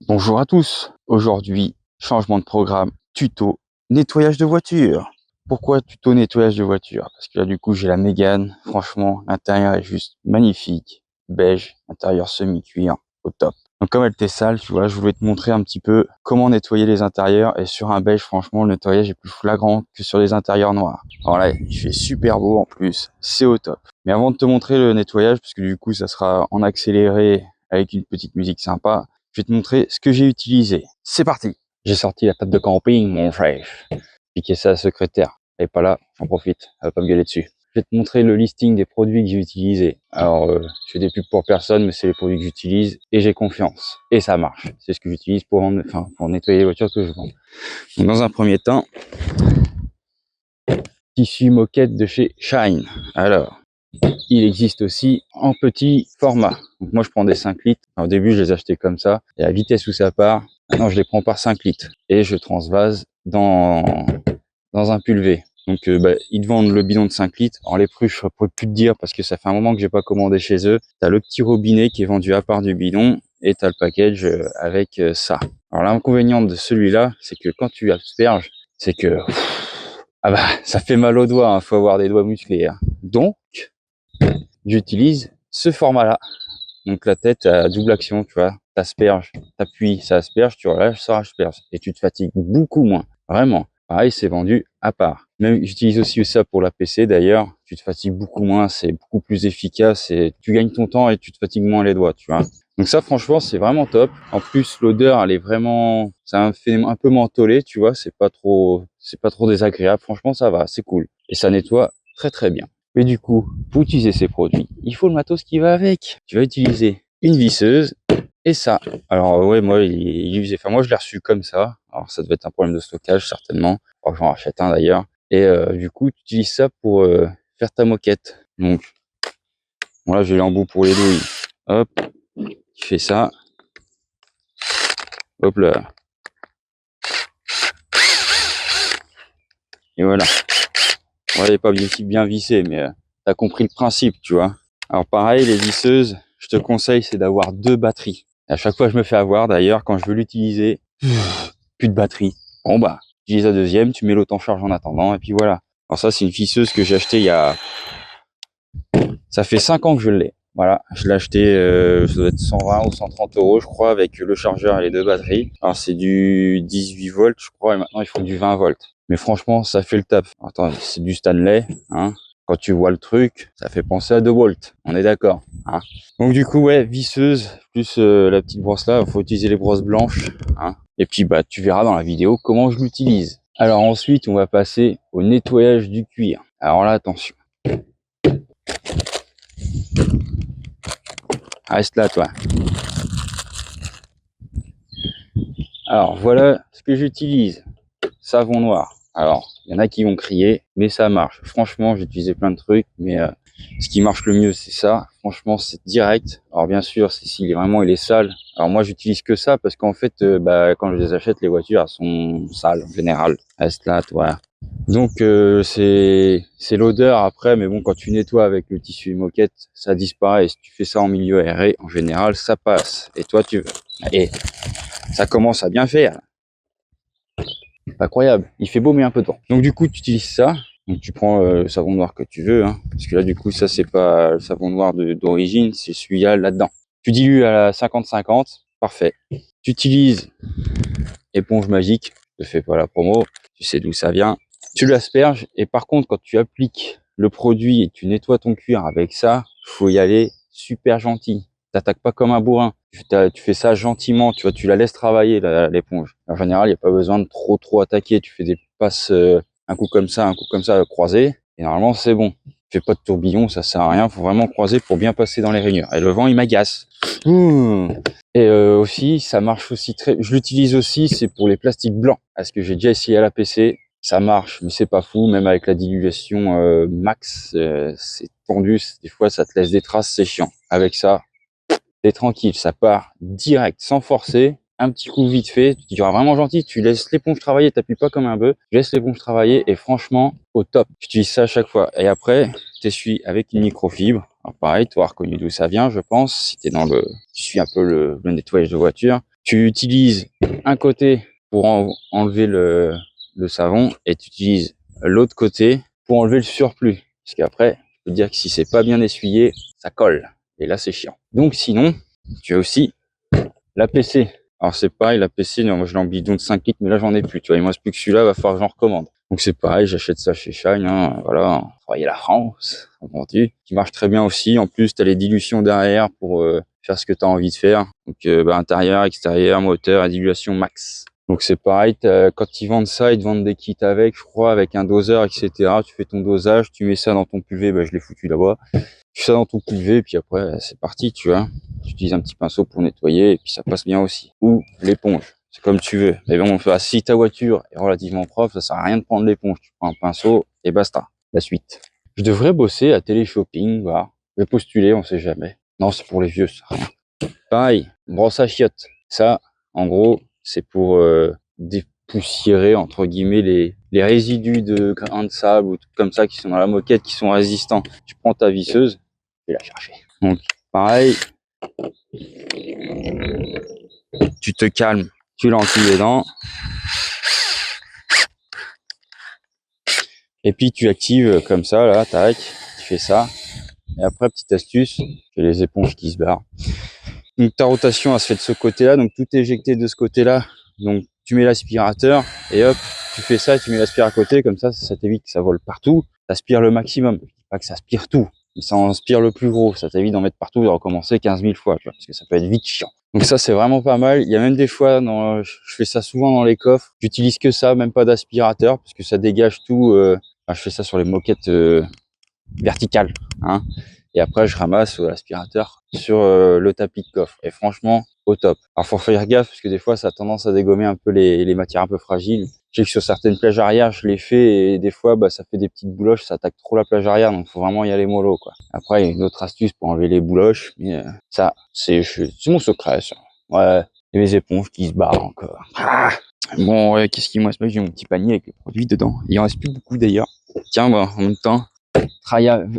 Bonjour à tous. Aujourd'hui, changement de programme, tuto nettoyage de voiture. Pourquoi tuto nettoyage de voiture? Parce que là, du coup, j'ai la Mégane. Franchement, l'intérieur est juste magnifique. Beige, intérieur semi-cuir, au top. Donc, comme elle était sale, tu vois, je voulais te montrer un petit peu comment nettoyer les intérieurs. Et sur un beige, franchement, le nettoyage est plus flagrant que sur les intérieurs noirs. Alors là, il fait super beau en plus. C'est au top. Mais avant de te montrer le nettoyage, parce que du coup, ça sera en accéléré avec une petite musique sympa, je vais te montrer ce que j'ai utilisé. C'est parti. J'ai sorti la table de camping, mon frère. Piqué ça à la secrétaire. Elle est pas là, j'en profite. Elle va pas me gueuler dessus. Je vais te montrer le listing des produits que j'ai utilisés. Alors, je fais des pubs pour personne, mais c'est les produits que j'utilise et j'ai confiance. Et ça marche. C'est ce que j'utilise pour nettoyer les voitures que je vends. Donc, dans un premier temps, tissu moquette de chez Shine. Alors, il existe aussi en petit format. Donc moi, je prends des 5 litres. Au début, je les achetais comme ça. Et à la vitesse où ça part, maintenant, je les prends par 5 litres. Et je transvase dans un pulvé. Donc, ils te vendent le bidon de 5 litres. Alors, les prix, je ne pourrais plus te dire parce que ça fait un moment que j'ai pas commandé chez eux. Tu as le petit robinet qui est vendu à part du bidon et tu as le package avec ça. Alors, l'inconvénient de celui-là, c'est que quand tu asperges, c'est que ça fait mal aux doigts. Faut avoir des doigts musclés. Donc, j'utilise ce format-là. Donc la tête a double action, tu vois. T'asperges, t'appuies, ça asperge, tu relâches, ça asperge. Et tu te fatigues beaucoup moins. Vraiment. Pareil, c'est vendu à part. Même, j'utilise aussi ça pour la PC d'ailleurs. Tu te fatigues beaucoup moins, c'est beaucoup plus efficace et tu gagnes ton temps et tu te fatigues moins les doigts, tu vois. Donc ça, franchement, c'est vraiment top. En plus, l'odeur, elle est vraiment, ça fait un peu mentholé, tu vois. C'est pas trop désagréable. Franchement, ça va, c'est cool. Et ça nettoie très très bien. Mais du coup, pour utiliser ces produits, il faut le matos qui va avec. Tu vas utiliser une visseuse et ça. Alors ouais, moi, moi je l'ai reçu comme ça. Alors ça devait être un problème de stockage certainement. Alors j'en rachète un d'ailleurs. Et du coup, tu utilises ça pour faire ta moquette. Donc, voilà, j'ai l'embout pour les douilles. Hop, tu fais ça. Hop là. Et voilà. Ouais, il n'est pas bien vissé, mais t'as compris le principe, tu vois. Alors pareil, les visseuses, je te conseille, c'est d'avoir 2 batteries. À chaque fois, je me fais avoir, d'ailleurs, quand je veux l'utiliser, plus de batterie. Bon bah, j'utilise la deuxième, tu mets l'autre en charge en attendant, et puis voilà. Alors ça, c'est une visseuse que j'ai achetée ça fait 5 ans que je l'ai. Voilà, je l'ai acheté, ça doit être 120 ou 130 euros, je crois, avec le chargeur et les 2 batteries. Alors c'est du 18 volts, je crois, et maintenant ils font du 20 volts. Mais franchement, ça fait le taf. Attends, c'est du Stanley, hein. Quand tu vois le truc, ça fait penser à 2 volts. On est d'accord, hein. Donc du coup, ouais, visseuse, plus la petite brosse là, il faut utiliser les brosses blanches, hein. Et puis, bah, tu verras dans la vidéo comment je l'utilise. Alors ensuite, on va passer au nettoyage du cuir. Alors là, attention. Reste là, toi. Alors, voilà ce que j'utilise. Savon noir. Alors, il y en a qui vont crier, mais ça marche. Franchement, j'ai utilisé plein de trucs, mais ce qui marche le mieux, c'est ça. Franchement, c'est direct. Alors, bien sûr, s'il est vraiment, il est sale. Alors, moi, j'utilise que ça parce qu'en fait, quand je les achète, les voitures, elles sont sales en général. Reste là, toi. Donc, c'est l'odeur après, mais bon, quand tu nettoies avec le tissu moquette, ça disparaît. Et si tu fais ça en milieu aéré, en général, ça passe. Et toi, et ça commence à bien faire. Incroyable. Il fait beau, mais un peu de vent. Donc, du coup, tu utilises ça. Donc, tu prends le savon noir que tu veux, hein, parce que là, du coup, ça, c'est pas le savon noir d'origine, c'est celui-là, là-dedans. Tu dilues à la 50-50. Parfait. Tu utilises éponge magique. Je te fais pas la promo. Tu sais d'où ça vient. Tu l'asperges. Et par contre, quand tu appliques le produit et tu nettoies ton cuir avec ça, faut y aller super gentil. T'attaques pas comme un bourrin. Tu fais ça gentiment, tu vois, tu la laisses travailler l'éponge. En général, il n'y a pas besoin de trop attaquer. Tu fais des passes un coup comme ça, croisés, et normalement c'est bon. Tu fais pas de tourbillon, ça sert à rien. Faut vraiment croiser pour bien passer dans les rainures. Et le vent, il m'agace. Et aussi, ça marche aussi très. Je l'utilise aussi, c'est pour les plastiques blancs, parce que j'ai déjà essayé à la PC. Ça marche, mais c'est pas fou. Même avec la dilution max, c'est tendu. Des fois, ça te laisse des traces, c'est chiant. Avec ça, t'es tranquille, ça part direct, sans forcer. Un petit coup vite fait, tu diras vraiment gentil, tu laisses l'éponge travailler, t'appuies pas comme un bœuf, tu laisses l'éponge travailler et franchement, au top. J'utilise ça à chaque fois. Et après, t'essuies avec une microfibre. Alors pareil, tu as reconnu d'où ça vient, je pense, si tu suis un peu le nettoyage de voiture. Tu utilises un côté pour enlever le savon et tu utilises l'autre côté pour enlever le surplus. Parce qu'après, je peux te dire que si c'est pas bien essuyé, ça colle. Et là, c'est chiant. Donc sinon, tu as aussi la PC. Alors c'est pareil, la PC, moi je l'ai en bidon de 5 litres, mais là j'en ai plus. Tu vois, il me reste plus que celui-là, il va falloir que j'en recommande. Donc c'est pareil, j'achète ça chez Shine, hein, voilà, travailler la France, entendu, qui marche très bien aussi. En plus, tu as les dilutions derrière pour faire ce que tu as envie de faire. Donc intérieur, extérieur, moteur, dilution max. Donc c'est pareil, quand ils vendent ça, ils te vendent des kits avec, je crois, avec un doseur, etc. Tu fais ton dosage, tu mets ça dans ton pulvé, je l'ai foutu là-bas. Tu fais ça dans ton pulvé, et puis après, c'est parti, tu vois. Tu utilises un petit pinceau pour nettoyer, et puis ça passe bien aussi. Ou l'éponge, c'est comme tu veux. Mais bon, si ta voiture est relativement propre, ça sert à rien de prendre l'éponge. Tu prends un pinceau, et basta. La suite. Je devrais bosser à Téléshopping, voilà. Je vais postuler, on sait jamais. Non, c'est pour les vieux, ça, rien. Pareil, brosse à chiottes. Ça, en gros, c'est pour dépoussiérer, entre guillemets, les résidus de grains de sable ou trucs comme ça qui sont dans la moquette, qui sont résistants. Tu prends ta visseuse, et la chercher. Donc, pareil, tu te calmes, tu l'enfiles dedans. Et puis, tu actives comme ça, là, tac, tu fais ça. Et après, petite astuce, j'ai les éponges qui se barrent. Donc, ta rotation, elle se fait de ce côté-là. Donc, tout est éjecté de ce côté-là. Donc, tu mets l'aspirateur et hop, tu fais ça et tu mets l'aspirateur à côté. Comme ça t'évite que ça vole partout. T'aspires le maximum. Je dis pas que ça aspire tout, mais ça en aspire le plus gros. Ça t'évite d'en mettre partout et de recommencer 15 000 fois, tu vois, parce que ça peut être vite chiant. Donc ça, c'est vraiment pas mal. Il y a même des fois, je fais ça souvent dans les coffres. J'utilise que ça, même pas d'aspirateur, parce que ça dégage tout. Je fais ça sur les moquettes verticales, hein. Et après, je ramasse l'aspirateur sur le tapis de coffre. Et franchement, au top. Alors, faut faire gaffe parce que des fois, ça a tendance à dégommer un peu les matières un peu fragiles. Je sais que sur certaines plages arrière, je l'ai fait et des fois, ça fait des petites bouloches, ça attaque trop la plage arrière, donc faut vraiment y aller mollo, quoi. Après, il y a une autre astuce pour enlever les bouloches, mais ça, c'est mon secret, ça. Ouais, et mes éponges qui se barrent encore. Ah bon, ouais, qu'est-ce qu'il me reste? J'ai mon petit panier avec les produits dedans. Il en reste plus beaucoup d'ailleurs. Tiens, en même temps,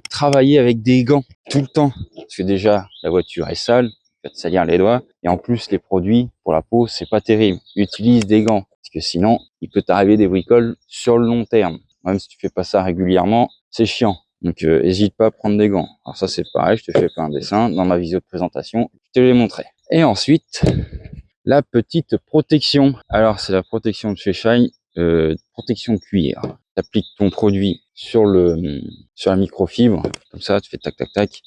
travailler avec des gants tout le temps. Parce que déjà, la voiture est sale, tu vas te salir les doigts. Et en plus, les produits pour la peau, c'est pas terrible. Utilise des gants. Parce que sinon, il peut t'arriver des bricoles sur le long terme. Même si tu fais pas ça régulièrement, c'est chiant. Donc, hésite pas à prendre des gants. Alors ça, c'est pareil, je te fais plein de dessins. Dans ma visio de présentation, je te l'ai montré. Et ensuite, la petite protection. Alors, c'est la protection de chez Shine, protection cuir. Tu appliques ton produit sur la microfibre, comme ça, tu fais tac tac tac,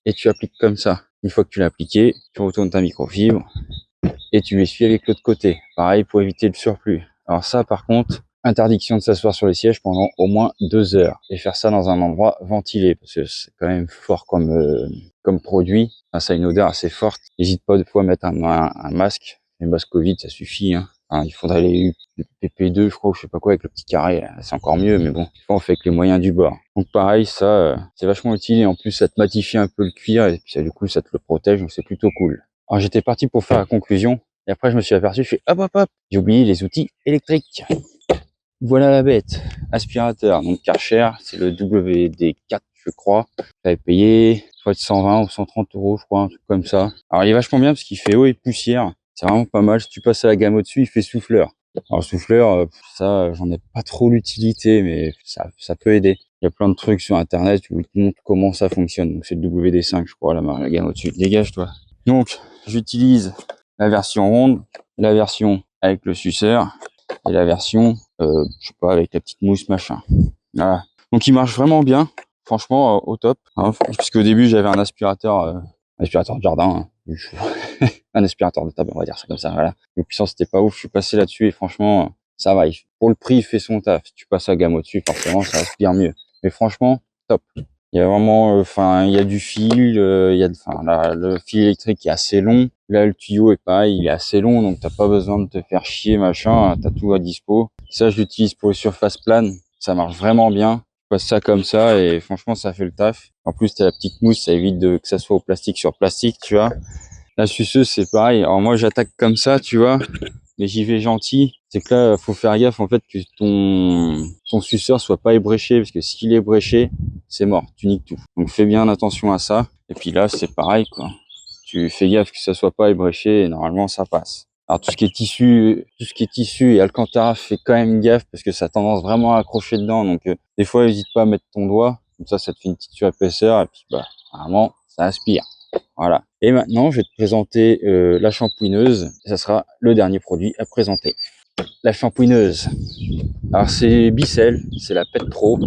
et tu appliques comme ça. Une fois que tu l'as appliqué, tu retournes ta microfibre et tu l'essuies avec l'autre côté. Pareil pour éviter le surplus. Alors ça, par contre, interdiction de s'asseoir sur les sièges pendant au moins 2 heures et faire ça dans un endroit ventilé parce que c'est quand même fort comme produit. Enfin, ça a une odeur assez forte. N'hésite pas des fois à mettre un masque. Les masques Covid, ça suffit, hein. Enfin, il faudrait les PP2, je crois, ou je sais pas quoi, avec le petit carré, c'est encore mieux, mais bon, des fois on fait avec les moyens du bord. Donc pareil, ça, c'est vachement utile, et en plus ça te matifie un peu le cuir, et puis ça, du coup, ça te le protège, donc c'est plutôt cool. Alors j'étais parti pour faire la conclusion, et après je me suis aperçu, je fais hop, j'ai oublié les outils électriques. Voilà la bête, aspirateur, donc Karcher, c'est le WD4, je crois. J'avais payé, soit 120 ou 130 euros, je crois, un truc comme ça. Alors il est vachement bien parce qu'il fait eau et poussière. C'est vraiment pas mal. Si tu passes à la gamme au-dessus, il fait souffleur. Alors souffleur, ça, j'en ai pas trop l'utilité, mais ça peut aider. Il y a plein de trucs sur internet où ils te montrent comment ça fonctionne. Donc c'est le WD5, je crois, la gamme au-dessus. Dégage-toi. Donc j'utilise la version ronde, la version avec le suceur et la version, je sais pas, avec la petite mousse machin. Voilà. Donc il marche vraiment bien. Franchement, au top. Hein, parce qu'au début, j'avais un aspirateur de jardin. Hein. Un aspirateur de table, on va dire ça comme ça. Voilà. La puissance c'était pas ouf. Je suis passé là-dessus et franchement, ça va. Pour le prix, il fait son taf. Si tu passes à gamme au-dessus, forcément, ça aspire mieux. Mais franchement, top. Il y a vraiment, il y a du fil, le fil électrique est assez long. Là, le tuyau est pareil, il est assez long, donc t'as pas besoin de te faire chier, machin. T'as tout à dispo. Ça, je l'utilise pour les surfaces planes. Ça marche vraiment bien. Je passe ça comme ça et franchement, ça fait le taf. En plus, t'as la petite mousse, ça évite que ça soit au plastique sur plastique, tu vois. La suceuse, c'est pareil. Alors moi, j'attaque comme ça, tu vois. Mais j'y vais gentil. C'est que là, faut faire gaffe en fait que ton suceur soit pas ébréché, parce que s'il est bréché, c'est mort, tu niques tout. Donc fais bien attention à ça. Et puis là, c'est pareil, quoi. Tu fais gaffe que ça soit pas ébréché et normalement ça passe. Alors tout ce qui est tissu et Alcantara, fais quand même gaffe parce que ça a tendance vraiment à accrocher dedans. Donc des fois, n'hésite pas à mettre ton doigt, comme ça te fait une petite surépaisseur et puis normalement ça aspire. Voilà. Et maintenant, je vais te présenter la shampouineuse. Et ça sera le dernier produit à présenter. La shampouineuse. Alors c'est Bicel, c'est la Pet Pro.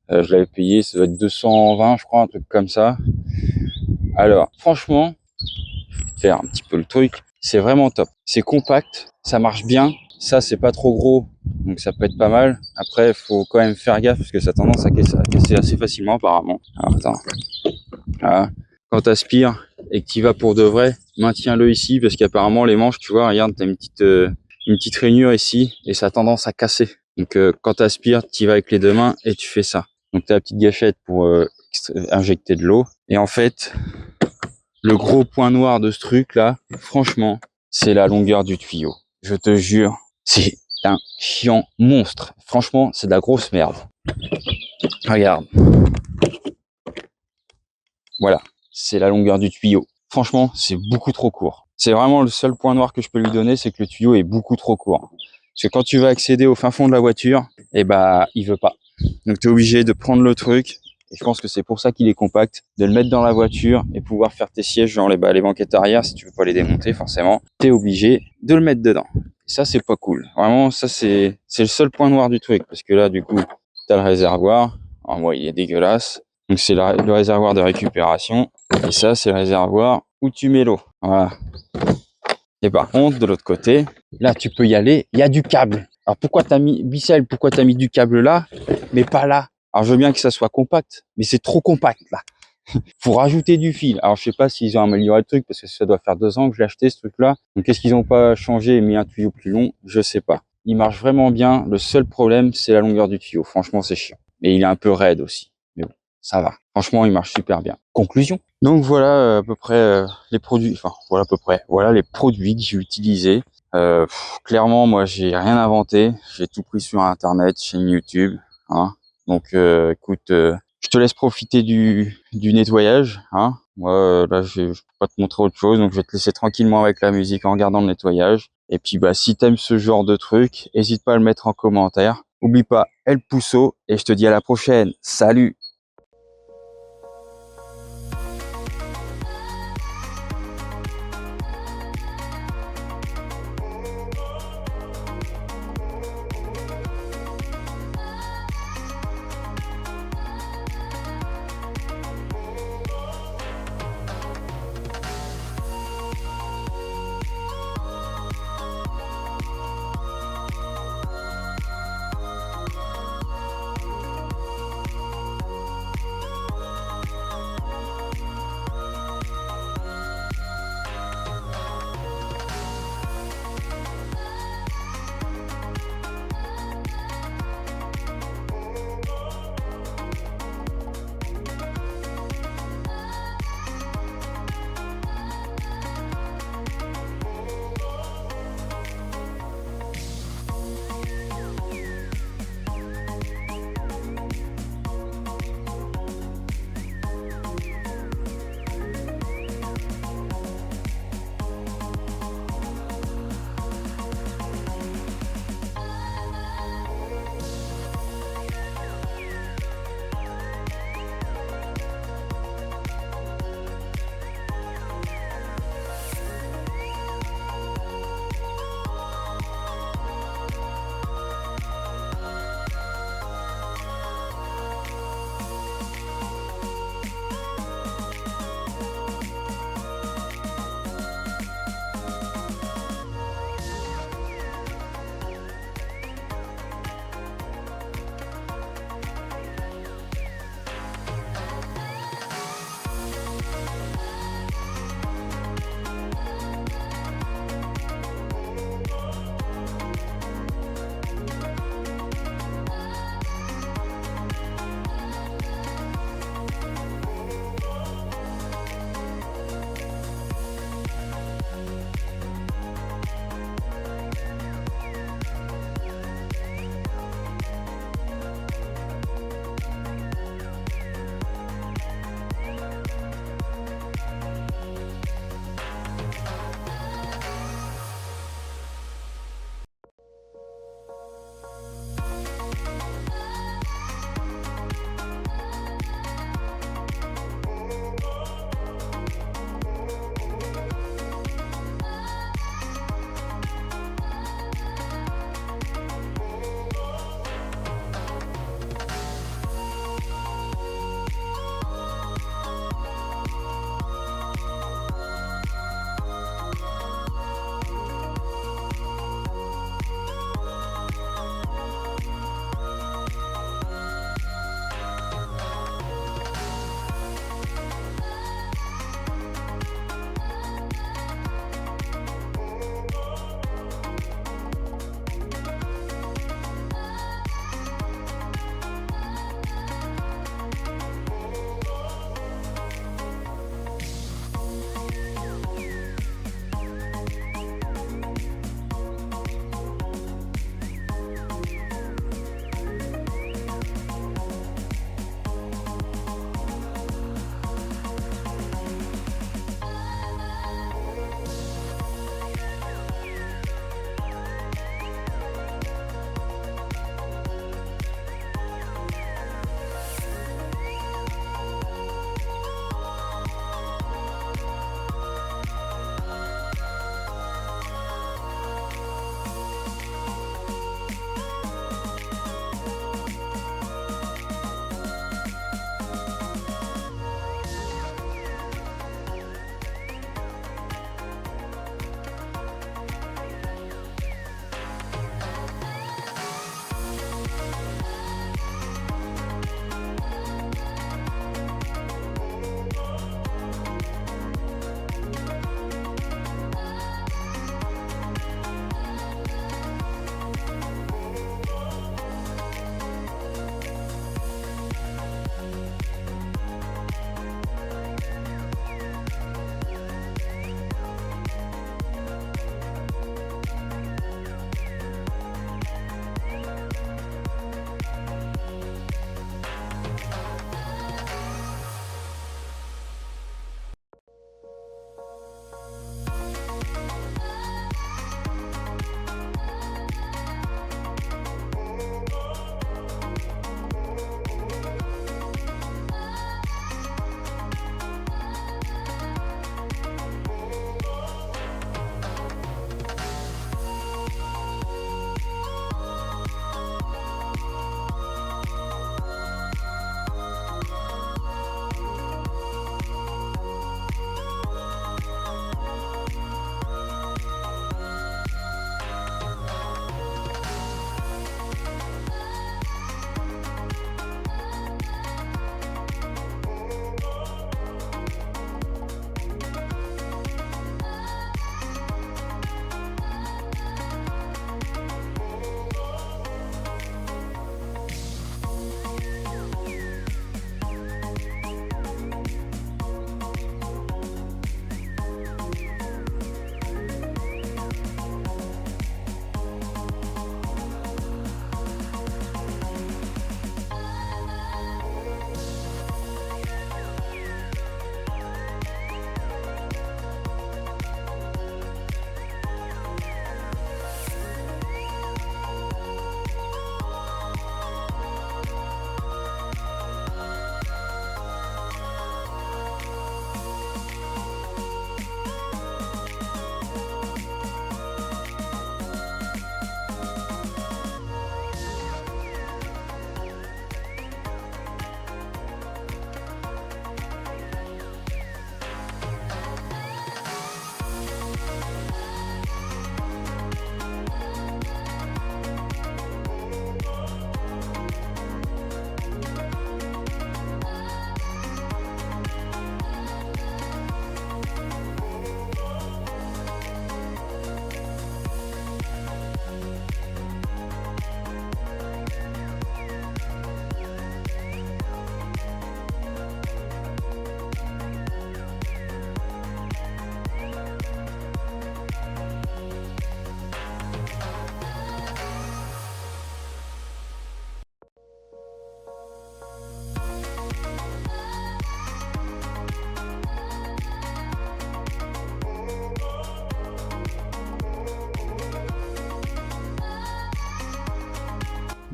Je l'avais payé, ça doit être 220, je crois, un truc comme ça. Alors, franchement, je vais te faire un petit peu le truc. C'est vraiment top. C'est compact, ça marche bien. Ça, c'est pas trop gros, donc ça peut être pas mal. Après, il faut quand même faire gaffe parce que ça a tendance à casser assez facilement apparemment. Alors, attends. Voilà. Quand tu aspires et que tu y vas pour de vrai, maintiens-le ici parce qu'apparemment les manches, tu vois, regarde, tu as une petite rainure ici et ça a tendance à casser. Donc quand tu aspires, tu y vas avec les deux mains et tu fais ça. Donc tu as la petite gâchette pour injecter de l'eau. Et en fait, le gros point noir de ce truc là, franchement, c'est la longueur du tuyau. Je te jure, c'est un chiant monstre. Franchement, c'est de la grosse merde. Regarde. Voilà, c'est la longueur du tuyau. Franchement, c'est beaucoup trop court. C'est vraiment le seul point noir que je peux lui donner, c'est que le tuyau est beaucoup trop court. Parce que quand tu vas accéder au fin fond de la voiture, il veut pas. Donc tu es obligé de prendre le truc. Et je pense que c'est pour ça qu'il est compact, de le mettre dans la voiture et pouvoir faire tes sièges, genre les banquettes arrière, si tu veux pas les démonter forcément, tu es obligé de le mettre dedans. Et ça, c'est pas cool. Vraiment, ça, c'est le seul point noir du truc. Parce que là, du coup, tu as le réservoir. Alors moi, il est dégueulasse. Donc c'est le réservoir de récupération. Et ça, c'est le réservoir où tu mets l'eau. Voilà. Et par contre, de l'autre côté, là, tu peux y aller. Il y a du câble. Alors pourquoi t'as mis, Bicel, pourquoi t'as mis du câble là, mais pas là? Alors je veux bien que ça soit compact, mais c'est trop compact là. Faut rajouter du fil. Alors je sais pas s'ils ont amélioré le truc parce que ça doit faire 2 ans que je l'ai acheté ce truc-là. Donc est-ce qu'ils ont pas changé et mis un tuyau plus long? Je sais pas. Il marche vraiment bien. Le seul problème, c'est la longueur du tuyau. Franchement, c'est chiant. Et il est un peu raide aussi. Mais bon, ça va. Franchement, il marche super bien. Conclusion. Donc voilà à peu près les produits. Enfin voilà à peu près. Voilà les produits que j'ai utilisés. Clairement, moi, j'ai rien inventé. J'ai tout pris sur Internet, chaîne YouTube. Hein. Donc écoute. Je te laisse profiter du nettoyage, hein. Moi, là, je peux pas te montrer autre chose, donc je vais te laisser tranquillement avec la musique en regardant le nettoyage. Et puis, si t'aimes ce genre de truc, n'hésite pas à le mettre en commentaire. Oublie pas, el pouceau, et je te dis à la prochaine. Salut!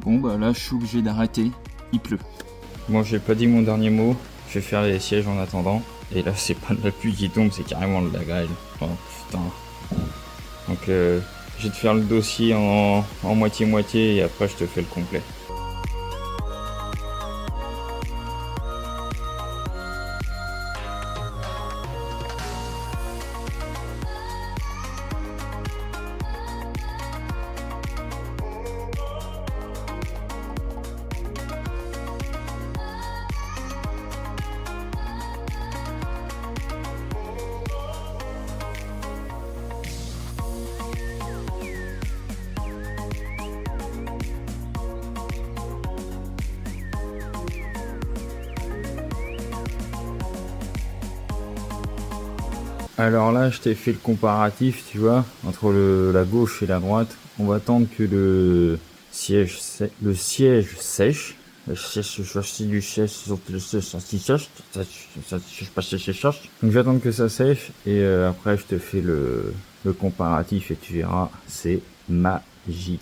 Bon bah là je suis obligé d'arrêter, il pleut. Bon, j'ai pas dit mon dernier mot, je vais faire les sièges en attendant. Et là c'est pas de la pluie qui tombe, c'est carrément de la grêle. Oh putain. Donc je vais te faire le dossier en moitié-moitié et après je te fais le complet. Alors là, je t'ai fait le comparatif, tu vois, entre la gauche et la droite. On va attendre que le siège sèche. Donc je vais attendre que ça sèche et après je te fais le comparatif et tu verras, c'est magique.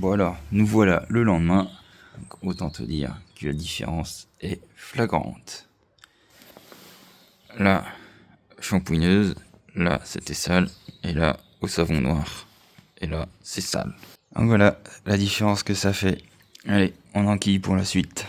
Bon alors, nous voilà le lendemain. Donc, autant te dire que la différence est flagrante. Là, shampouineuse, là c'était sale, et là au savon noir, et là c'est sale. Donc voilà la différence que ça fait. Allez, on enquille pour la suite.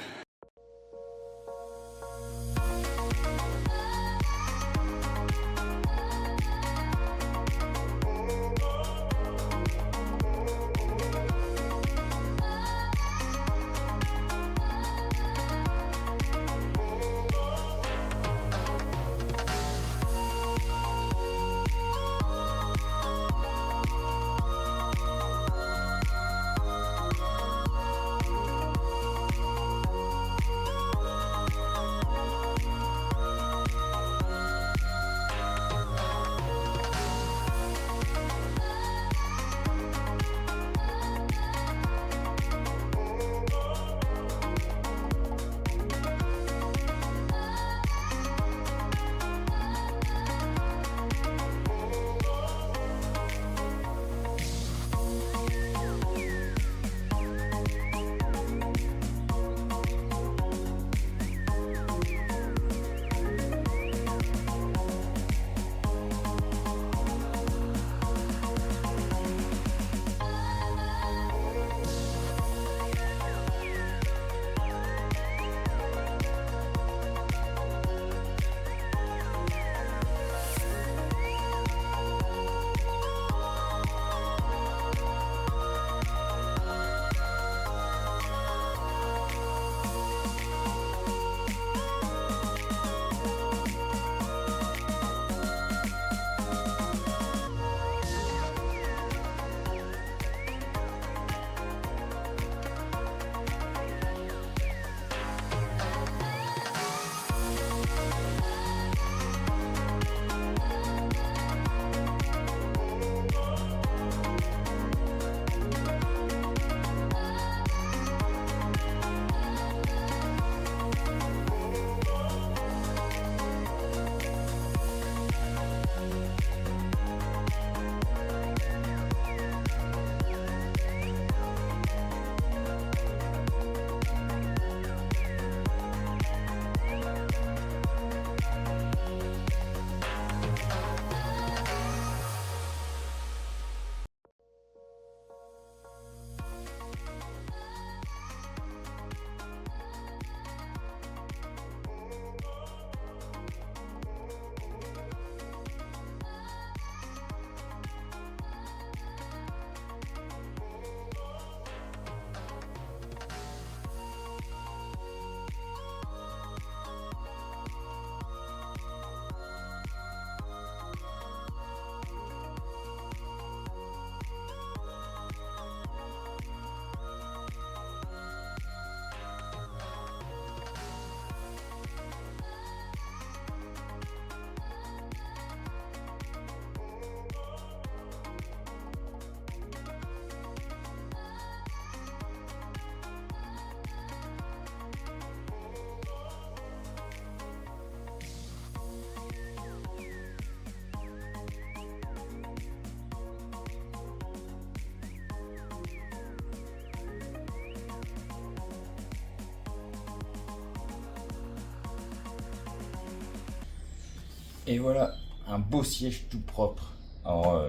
Et voilà, un beau siège tout propre. Alors,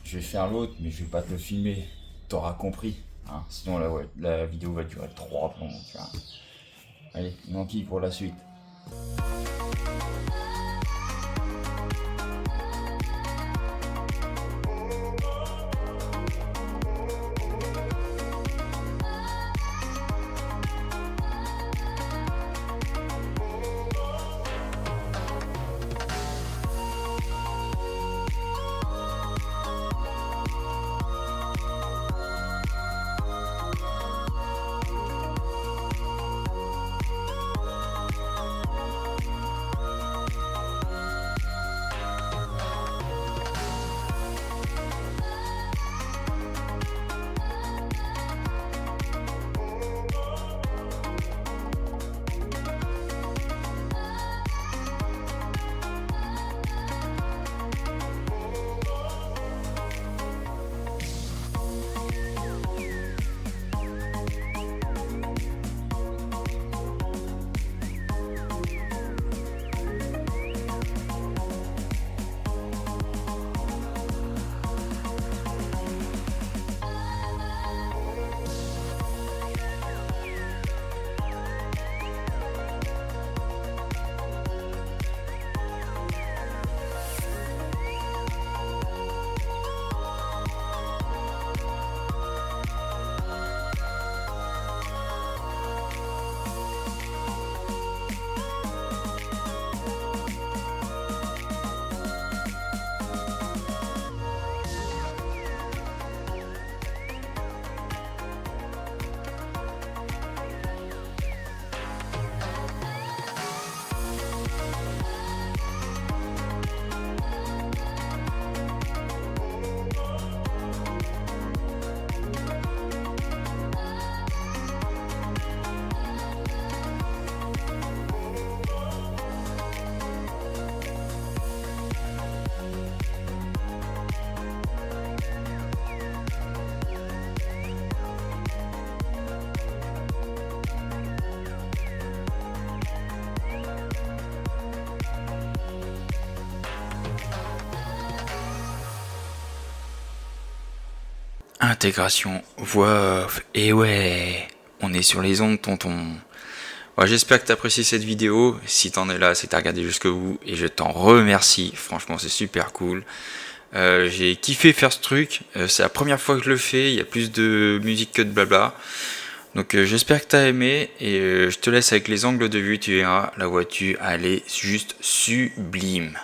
je vais faire l'autre, mais je vais pas te le filmer. T'auras compris. Hein, sinon, la vidéo va durer 3 plombs. Tu vois. Allez, on enquille pour la suite. Intégration voix off. Et ouais, on est sur les ondes, tonton. Ouais, j'espère que tu apprécies cette vidéo. Si t'en es là, c'est que t'as regardé jusqu'au bout. Et je t'en remercie. Franchement, c'est super cool. J'ai kiffé faire ce truc. C'est la première fois que je le fais. Il y a plus de musique que de blabla. Donc j'espère que t'as aimé. Et je te laisse avec les angles de vue. Tu verras, la voiture, elle est juste sublime.